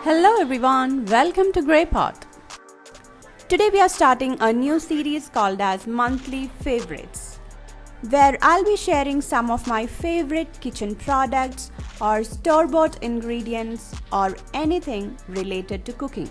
Hello everyone, welcome to GreyPot. Today we are starting a new series called as Monthly Favorites, where I'll be sharing some of my favorite kitchen products or store-bought ingredients or anything related to cooking.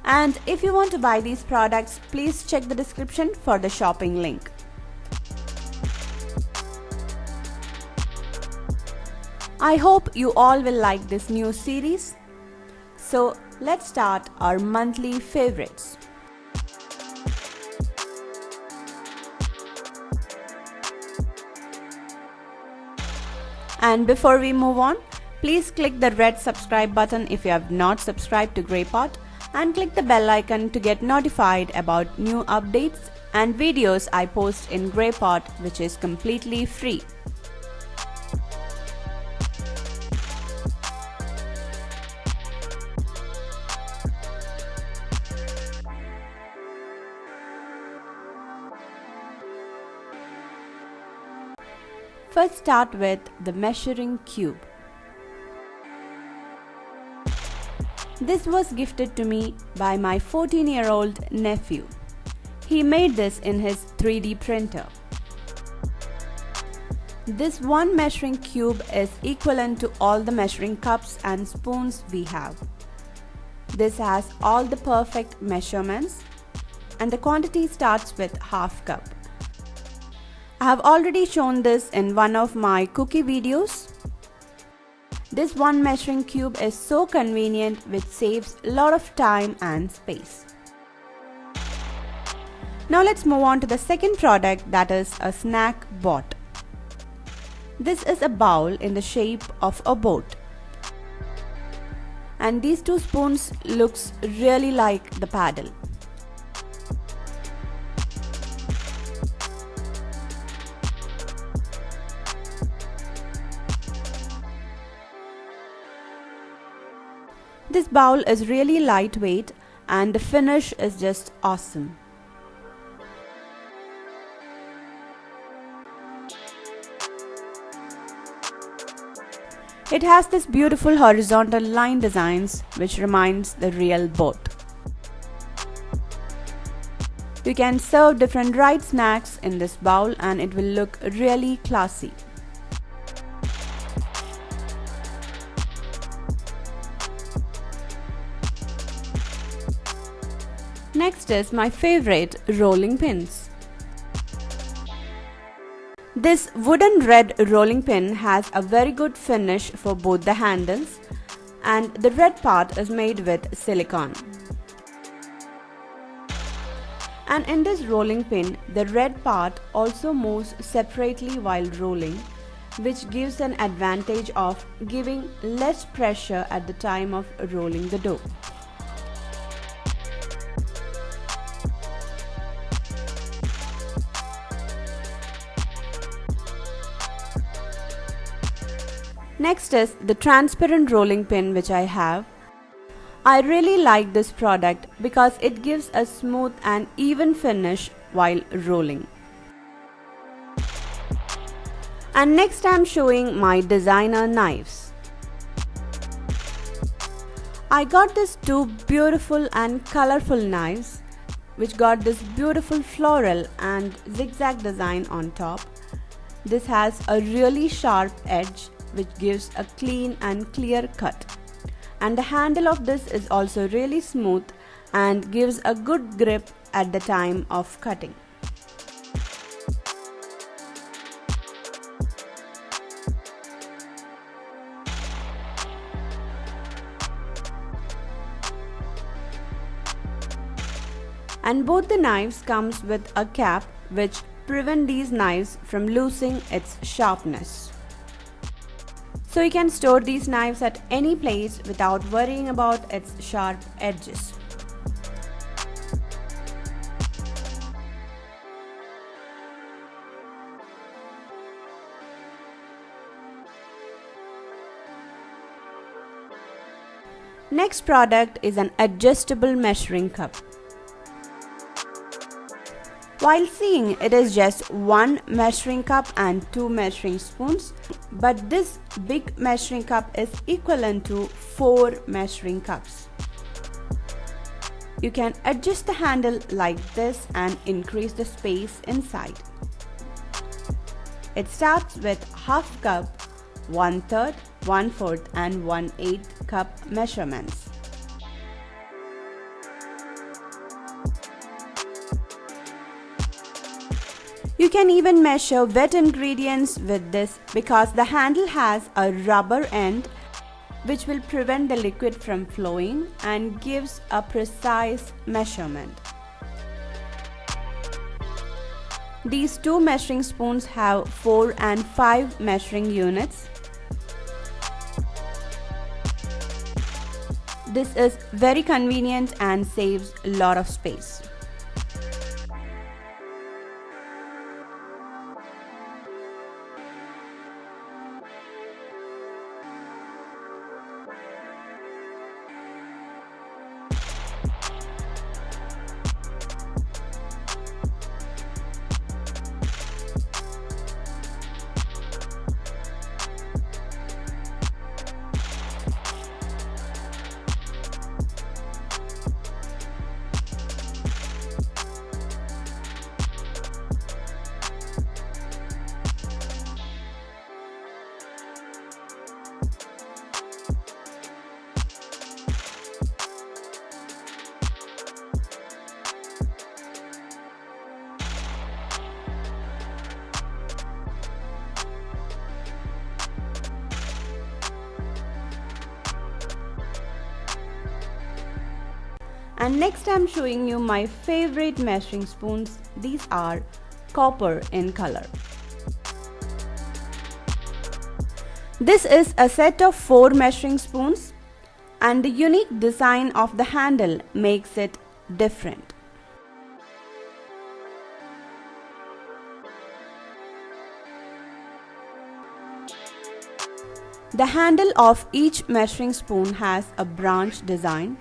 And if you want to buy these products, please check the description for the shopping link. I hope you all will like this new series. So let's start our monthly favorites. And before we move on, please click the red subscribe button if you have not subscribed to GreyPot, and click the bell icon to get notified about new updates and videos I post in GreyPot, which is completely free. First, start with the measuring cube. This was gifted to me by my 14-year-old nephew. He made this in his 3D printer. This one measuring cube is equivalent to all the measuring cups and spoons we have. This has all the perfect measurements, and the quantity starts with half cup. I have already shown this in one of my cookie videos. This one measuring cube is so convenient, which saves a lot of time and space. Now let's move on to the second product, that is a snack bot. This is a bowl in the shape of a boat. And these two spoons looks really like the paddle. This bowl is really lightweight and the finish is just awesome. It has this beautiful horizontal line designs which reminds the real boat. You can serve different dried snacks in this bowl and it will look really classy. Next is my favorite rolling pins. This wooden red rolling pin has a very good finish for both the handles, and the red part is made with silicone. And in this rolling pin, the red part also moves separately while rolling, which gives an advantage of giving less pressure at the time of rolling the dough. Next is the transparent rolling pin which I have. I really like this product because it gives a smooth and even finish while rolling. And next I am showing my designer knives. I got these two beautiful and colorful knives which got this beautiful floral and zigzag design on top. This has a really sharp edge which gives a clean and clear cut. And the handle of this is also really smooth and gives a good grip at the time of cutting. And both the knives comes with a cap which prevent these knives from losing its sharpness. So you can store these knives at any place without worrying about its sharp edges. Next product is an adjustable measuring cup. While seeing it is just one measuring cup and two measuring spoons, but this big measuring cup is equivalent to 4 measuring cups. You can adjust the handle like this and increase the space inside. It starts with half cup, 1/3, 1/4 and 1/8 cup measurements. You can even measure wet ingredients with this because the handle has a rubber end which will prevent the liquid from flowing and gives a precise measurement. These two measuring spoons have 4 and 5 measuring units. This is very convenient and saves a lot of space. And next I'm showing you my favorite measuring spoons. These are copper in color. This is a set of 4 measuring spoons and the unique design of the handle makes it different. The handle of each measuring spoon has a branch design,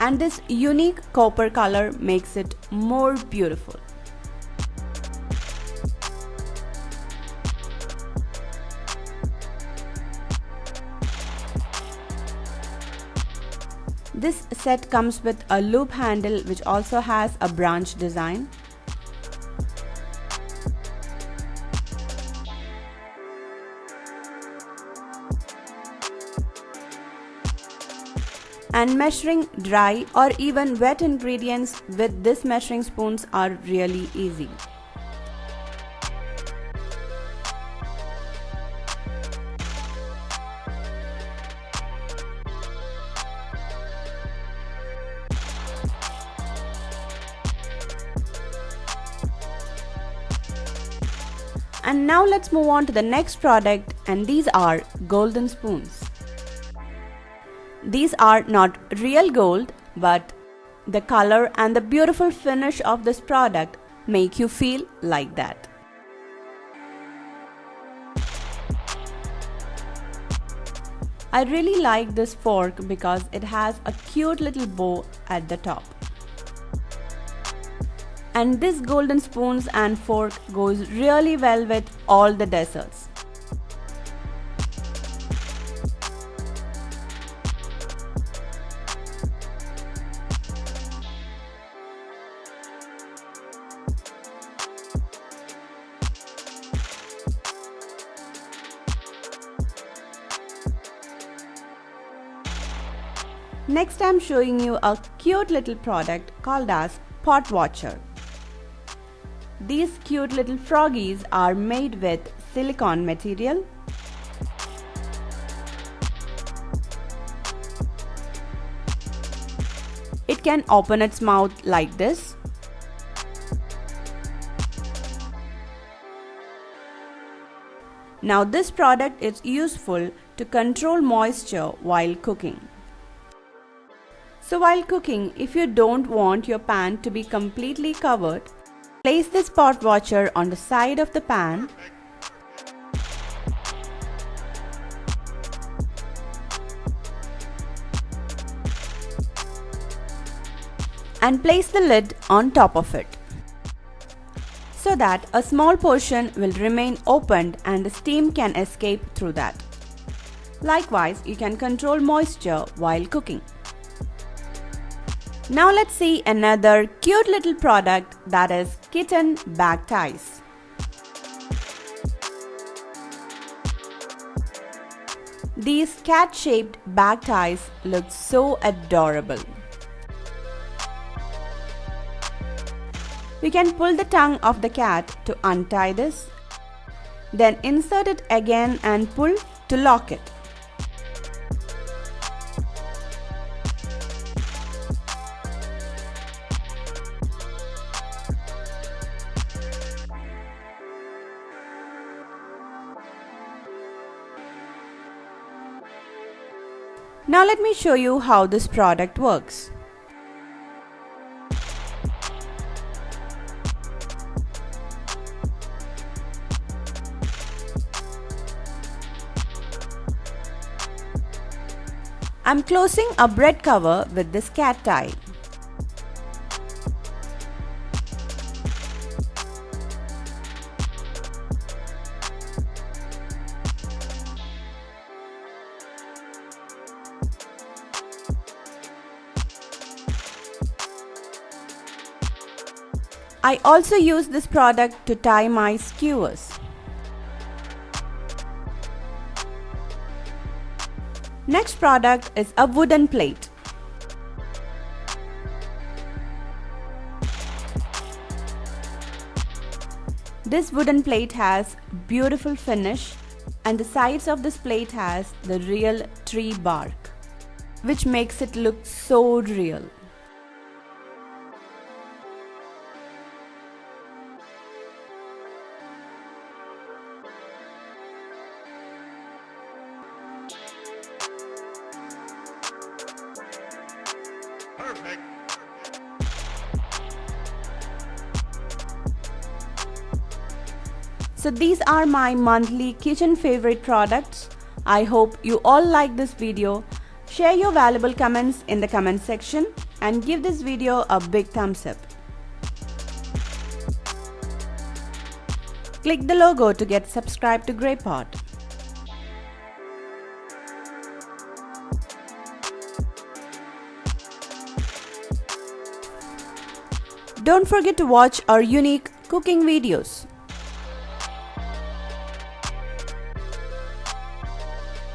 and this unique copper color makes it more beautiful. This set comes with a loop handle which also has a branch design. And measuring dry or even wet ingredients with this measuring spoons are really easy. And now let's move on to the next product, and these are golden spoons. These are not real gold, but the color and the beautiful finish of this product make you feel like that. I really like this fork because it has a cute little bow at the top. And this golden spoons and fork goes really well with all the desserts. Next I'm showing you a cute little product called as Pot Watcher. These cute little froggies are made with silicone material. It can open its mouth like this. Now this product is useful to control moisture while cooking. So while cooking, if you don't want your pan to be completely covered, place this pot watcher on the side of the pan and place the lid on top of it. so that a small portion will remain opened and the steam can escape through that. Likewise, you can control moisture while cooking. Now let's see another cute little product, that is kitten bag ties. These cat-shaped bag ties look so adorable. We can pull the tongue of the cat to untie this, then insert it again and pull to lock it. Now let me show you how this product works. I'm closing a bread cover with this cat tie. I also use this product to tie my skewers. Next product is a wooden plate. This wooden plate has beautiful finish and the sides of this plate has the real tree bark, which makes it look so real. Perfect. So these are my monthly kitchen favorite products. I hope you all like this video. Share your valuable comments in the comment section and give this video a big thumbs up. Click the logo to get subscribed to GreyPot. Don't forget to watch our unique cooking videos.